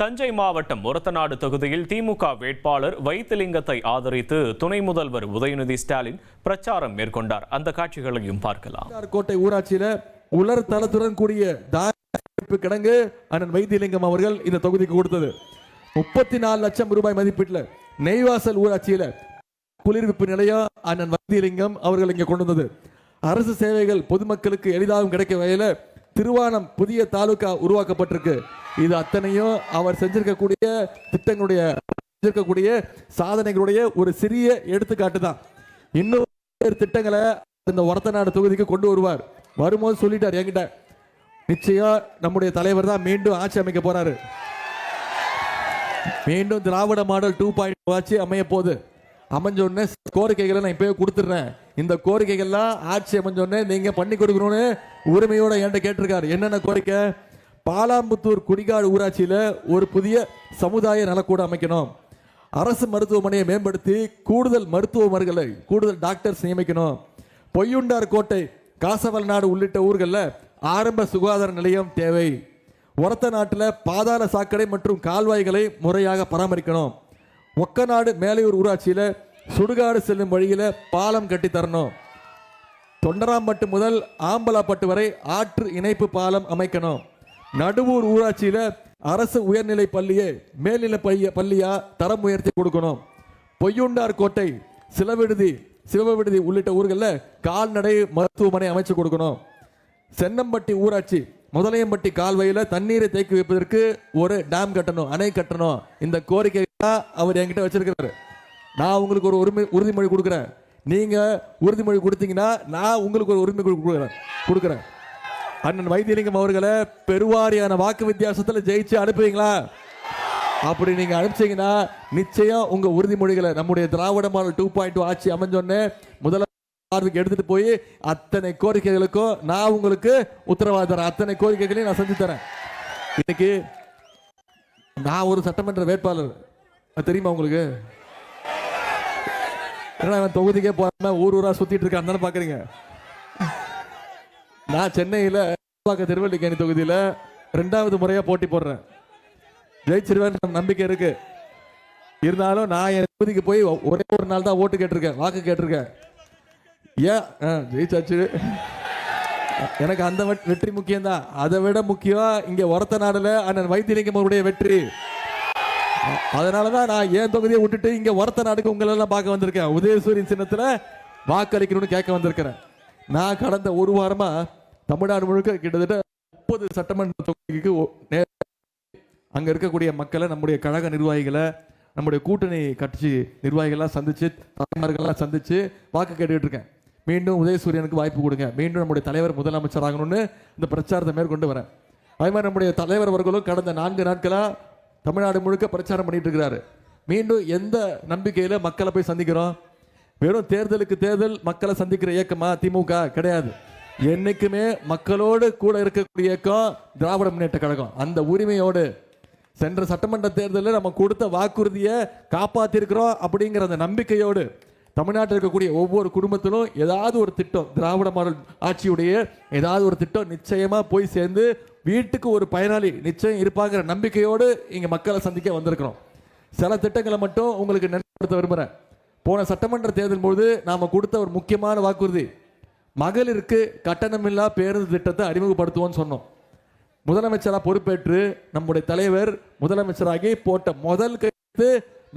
தஞ்சை மாவட்டம் ஒரத்தநாடு தொகுதியில் திமுக வேட்பாளர் வைத்திலிங்கத்தை ஆதரித்து துணை முதல்வர் உதயநிதி ஸ்டாலின் பிரச்சாரம் மேற்கொண்டார். அந்த காட்சிகளையும் பார்க்கலாம். கோட்டை ஊராட்சியில உலர் தளத்துடன் கூடிய கிடங்கு அண்ணன் வைத்திலிங்கம் அவர்கள் இந்த தொகுதிக்கு கொடுத்தது. 34 லட்சம் ரூபாய் மதிப்பீட்டில் நெய்வாசல் ஊராட்சியில குளிர்விப்பு நிலையம் அண்ணன் வைத்திலிங்கம் அவர்கள் இங்கே கொண்டு வந்தது. அரசு சேவைகள் பொதுமக்களுக்கு எளிதாகவும் கிடைக்க வகையில் திருவானம் புதிய தாலுகா உருவாக்கப்பட்டிருக்கு. இது அத்தனையும் அவர் செஞ்சிருக்கக்கூடிய திட்டங்களுடைய சாதனைகளுடைய ஒரு சிறிய எடுத்துக்காட்டு தான். இன்னும் திட்டங்களை இந்த ஒரத்தநாடு தொகுதிக்கு கொண்டு வருவார். வரும்போது சொல்லிட்டார் என்கிட்ட, நிச்சயம் நம்முடைய தலைவர் தான் மீண்டும் ஆட்சி அமைக்க போறாரு. மீண்டும் திராவிட மாடல் 2.0 ஆட்சி அமைய போகுது. அமைஞ்சோடனே கோரிக்கைகளை நான் இப்பவே கொடுத்துடுறேன். இந்த கோரிக்கைகள்லாம் ஆட்சி அமைஞ்சோடனே நீங்க பண்ணி கொடுக்கணும்னு உரிமையோட என்கிட்ட கேட்டிருக்காரு. என்னென்ன கோரிக்கை? பாலாம்புத்தூர் குடிகாடு ஊராட்சியில ஒரு புதிய சமுதாய நலக்கூடம் அமைக்கணும். அரசு மருத்துவமனையை மேம்படுத்தி கூடுதல் மருத்துவமனைகளை கூடுதல் டாக்டர்ஸ் நியமிக்கணும். பொய்யுண்டார் கோட்டை, காசவல்நாடு உள்ளிட்ட ஊர்களில் ஆரம்ப சுகாதார நிலையம் தேவை. ஒரத்தநாட்டில் பாதாள சாக்கடை மற்றும் கால்வாய்களை முறையாக பராமரிக்கணும். ஒக்கநாடு மேலையூர் ஊராட்சியில் சுடுகாடு செல்லும் வழியில் பாலம் கட்டி தரணும். தொண்டராம்பட்டு முதல் ஆம்பலாப்பட்டு வரை ஆற்று இணைப்பு பாலம் அமைக்கணும். நடுவூர் ஊராட்சியில் அரசு உயர்நிலை பள்ளியை மேல்நிலை பள்ளியா தரம் உயர்த்தி கொடுக்கணும். பொய்யுண்டார் கோட்டை, சிவவிடுதி உள்ளிட்ட ஊர்களில் கால்நடை மருத்துவமனை அமைச்சு கொடுக்கணும். சென்னம்பட்டி ஊராட்சி முதலையம்பட்டி கால்வாயில் தண்ணீரை தேக்கி வைப்பதற்கு ஒரு டேம் கட்டணும், அணை கட்டணும். இந்த கோரிக்கை அவர் என்கிட்ட வச்சிருக்கிறாரு. நான் உங்களுக்கு ஒரு உறுதிமொழி கொடுக்குறேன். நீங்க உறுதிமொழி கொடுத்தீங்கன்னா நான் உங்களுக்கு ஒரு உரிமை கொடுக்குறேன். அண்ணன் வைத்திலிங்கம் அவர்களை பெருவாரியான வாக்கு வித்தியாசத்தில் ஜெயிச்சு அனுப்புவீங்களா? அப்படி நீங்க அனுப்பிச்சீங்கன்னா நிச்சயம் உங்க உறுதிமொழிகளை நம்முடைய திராவிட மாடல் 2.0 ஆட்சி அமைஞ்சோன்னு முதல்ல எடுத்துட்டு போய் அத்தனை கோரிக்கைகளுக்கும் நான் உங்களுக்கு உத்தரவாதம் தரேன். அத்தனை கோரிக்கைகளையும் நான் செஞ்சு தரேன். இன்னைக்கு நான் ஒரு சட்டமன்ற வேட்பாளர், தெரியுமா உங்களுக்கு? தொகுதிக்கே போறாம ஊரா சுத்திட்டு இருக்கான்னு பாக்குறீங்க. நான் சென்னையில திருவல்லிக்கேணி தொகுதியில 2வது முறையா போட்டி போடுறேன். ஜெயிச்சிருவேன் நம்பிக்கை இருக்கு. இருந்தாலும் நான் என் தொகுதிக்கு போய் ஒரே ஒரு நாள் தான் ஓட்டு கேட்டிருக்கேன், வாக்கு கேட்டிருக்கேன். ஏன் ஜெயிச்சாச்சு, எனக்கு அந்த வெற்றி முக்கியம் தான். அதை விட முக்கியம் இங்க ஒரத்தநாடுல அண்ணன் வைத்திலிங்கம் அவருடைய வெற்றி. அதனாலதான் நான் என் தொகுதியை விட்டுட்டு இங்க ஒரத்தநாடுக்கு உங்களெல்லாம் பார்க்க வந்திருக்கேன். உதயசூரியன் சின்னத்துல வாக்களிக்கணும்னு கேட்க வந்திருக்கிறேன். நான் கடந்த ஒரு வாரமா தமிழ்நாடு முழுக்க கிட்டத்தட்ட 30 சட்டமன்ற தொகுதிக்கு அங்க இருக்கக்கூடிய மக்களை, நம்முடைய கழக நிர்வாகிகளை, நம்முடைய கூட்டணி கட்சி நிர்வாகிகள்லாம் சந்திச்சு, தலைவர்கள்லாம் சந்திச்சு வாக்கு கேட்டுக்கிட்டு இருக்கேன். மீண்டும் உதயசூரியனுக்கு வாய்ப்பு கொடுங்க, மீண்டும் நம்முடைய தலைவர் முதலமைச்சர் ஆகணும்னு இந்த பிரச்சாரத்தை மேற்கொண்டு வரேன். அதே மாதிரி நம்முடைய தலைவர் அவர்களும் கடந்த 4 நாட்களா தமிழ்நாடு முழுக்க பிரச்சாரம் பண்ணிட்டு இருக்கிறாரு. மீண்டும் எந்த நம்பிக்கையில மக்களை போய் சந்திக்கிறோம்? வெறும் தேர்தலுக்கு தேர்தல் மக்களை சந்திக்கிற இயக்கமா திமுக? கிடையாது. என்னைக்குமே மக்களோடு கூட இருக்கக்கூடிய இயக்கம் திராவிட முன்னேற்ற கழகம். அந்த உரிமையோடு சென்ற சட்டமன்ற தேர்தலில் நம்ம கொடுத்த வாக்குறுதியை காப்பாற்றிருக்கிறோம் அப்படிங்கிற அந்த நம்பிக்கையோடு தமிழ்நாட்டில் இருக்கக்கூடிய ஒவ்வொரு குடும்பத்திலும் ஏதாவது ஒரு திட்டம், திராவிட மாடல் ஆட்சியுடைய ஏதாவது ஒரு திட்டம் நிச்சயமா போய் சேர்ந்து வீட்டுக்கு ஒரு பயனாளி நிச்சயம் இருப்பாங்கிற நம்பிக்கையோடு இங்க மக்களை சந்திக்க வந்திருக்கிறோம். சில திட்டங்களை மட்டும் உங்களுக்கு நினைவுபடுத்த விரும்புகிறேன். போன சட்டமன்ற தேர்தல் போது நாம கொடுத்த ஒரு முக்கியமான வாக்குறுதி, மகளிருக்கு கட்டணமில்லா பேருந்து திட்டத்தை அறிமுகப்படுத்துவோம்னு சொன்னோம். முதலமைச்சராக பொறுப்பேற்று நம்முடைய தலைவர் முதலமைச்சராகி போட்ட முதல் கையெழுத்து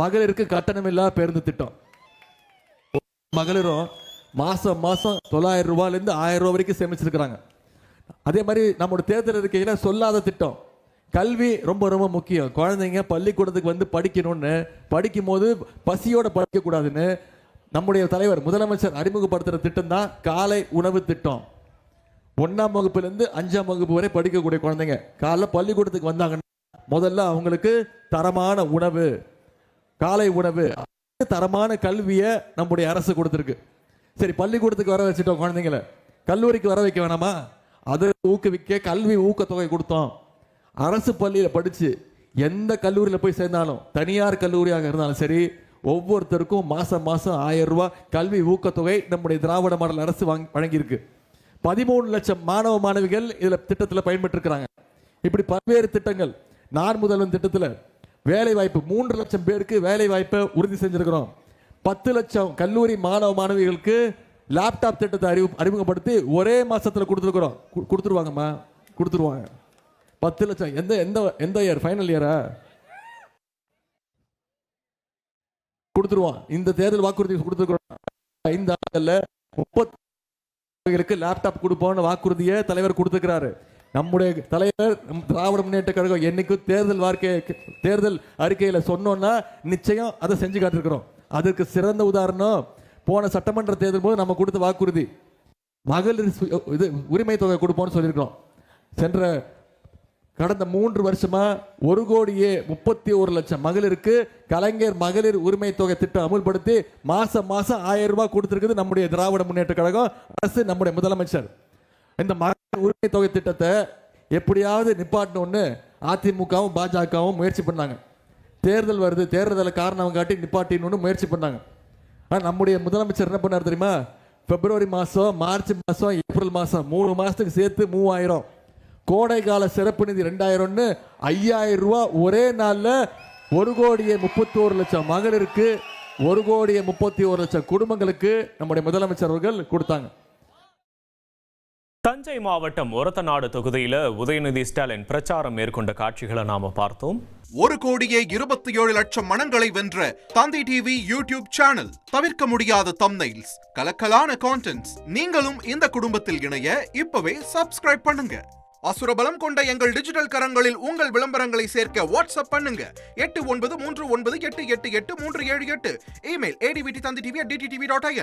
மகளிருக்கு கட்டணமில்லா பேருந்து திட்டம். மகளிரும் மாசம் 900 ரூபாயிலிருந்து 1000 ரூபாய் வரைக்கும் சேமிச்சிருக்கிறாங்க. அதே மாதிரி நம்முடைய தேர்தல் இருக்கையில சொல்லாத திட்டம், கல்வி ரொம்ப ரொம்ப முக்கியம். குழந்தைங்க பள்ளிக்கூடத்துக்கு வந்து படிக்கணும்னு, படிக்கும் போது பசியோட படிக்க கூடாதுன்னு நம்முடைய தலைவர் முதலமைச்சர் அறிமுகப்படுத்துற திட்டம் தான் காலை உணவு திட்டம். 1ஆம் வகுப்புலேருந்து 5ஆம் வகுப்பு வரை படிக்கக்கூடிய குழந்தைங்க காலைல பள்ளிக்கூடத்துக்கு வந்தாங்கன்னா முதல்ல அவங்களுக்கு தரமான உணவு, காலை உணவு, தரமான கல்வியை நம்முடைய அரசு கொடுத்துருக்கு. சரி, பள்ளிக்கூடத்துக்கு வர வச்சுட்டோம் குழந்தைங்களை, கல்லூரிக்கு வர வைக்க வேணாமா? அதை ஊக்குவிக்க கல்வி ஊக்கத்தொகை கொடுத்தோம். அரசு பள்ளியில் படிச்சு எந்த கல்லூரியில் போய் சேர்ந்தாலும், தனியார் கல்லூரியாக இருந்தாலும் சரி, ஒவ்வொருத்தருக்கும் மாசம் 1000 ரூபாய் கல்வி ஊக்கத்தொகை நம்முடைய திராவிட மாடல் அரசு வழங்கியிருக்கு. 13 லட்சம் மாணவ மாணவிகள் இதுல திட்டத்தில் பயன்பெற்று இருக்கிறாங்க. இப்படி பல்வேறு திட்டங்கள். நான் முதல்வன் திட்டத்தில் வேலை வாய்ப்பு 3 லட்சம் பேருக்கு வேலை வாய்ப்பை உறுதி செஞ்சிருக்கிறோம். 10 லட்சம் கல்லூரி மாணவ மாணவிகளுக்கு லேப்டாப் திட்டத்தை அறிமுகப்படுத்தி ஒரே மாசத்துல கொடுத்துருக்குறோம். கொடுத்துருவாங்கம்மா, கொடுத்துருவாங்க. 10 லட்சம். எந்த இயர்? ஃபைனல் இயரா? கொடுத்துருவான். இந்த தேர்தல் வாக்குறுதி கொடுத்துருக்கிறோம். 5 ஆண்டுகள்ல 30 லேப்டாப் கொடுப்போம்னு வாக்குறுதியை தலைவர் கொடுத்துக்கிறாரு. நம்முடைய தலைவர் திராவிட முன்னேற்ற கழகம் என்னைக்கும் தேர்தல் அறிக்கையில சொன்னோம்னா நிச்சயம் அதை செஞ்சு காட்டிருக்கிறோம். அதற்கு சிறந்த உதாரணம் போன சட்டமன்ற தேர்தல் போது நம்ம கொடுத்த வாக்குறுதி மகளிர் உரிமை தொகை கொடுப்போம்னு சொல்லியிருக்கிறோம். கடந்த 3 வருஷமா 1,31 லட்சம் மகளிருக்கு கலைஞர் மகளிர் உரிமை தொகை திட்டம் அமுல்படுத்தி மாசம் 1000 ரூபாய் கொடுத்திருக்குது நம்முடைய திராவிட முன்னேற்ற கழகம் அரசு, நம்முடைய முதலமைச்சர். இந்த மகளிர் உரிமை தொகை திட்டத்தை எப்படியாவது நிப்பாட்டணும்னு அதிமுகவும் பாஜகவும் முயற்சி பண்ணாங்க. தேர்தல் வருது, தேர்தலை காரணம் காட்டி நிப்பாட்டணும்னு முயற்சி பண்ணாங்க. ஆனால் நம்முடைய முதலமைச்சர் என்ன பண்ணார் தெரியுமா? பிப்ரவரி மாதம், மார்ச் மாதம், ஏப்ரல் மாதம் 3 மாதத்துக்கு சேர்த்து 3000, கோடை கால சிறப்பு நிதி 2000ன்னு 5000 ரூபாய் ஒரே நாளில் 1,31 லட்சம் மகளிருக்கு, 1,31 லட்சம் குடும்பங்களுக்கு நம்முடைய முதலமைச்சர் அவர்கள் கொடுத்தாங்க. தஞ்சை மாவட்டம் ஒரத்தநாடு தொகுதியில உதயநிதி ஸ்டாலின் பிரச்சாரம் மேற்கொண்ட காட்சிகளை நாம பார்த்தோம். 1,27 லட்சம் மனங்களை வென்ற தந்தி டிவி யூடியூப் சேனல். தவிர்க்க முடியாத தம்ப்நெயில்ஸ், கலக்கலான கான்டென்ட்ஸ். நீங்களும் இந்த குடும்பத்தில் இணைய இப்பவே சப்ஸ்கிரைப் பண்ணுங்க. அசுரபலம் கொண்ட எங்கள் டிஜிட்டல் கரங்களில் உங்கள் விளம்பரங்களை சேர்க்க வாட்ஸ்அப் பண்ணுங்க. 8939888838. Email advtthanditv@dttv.in.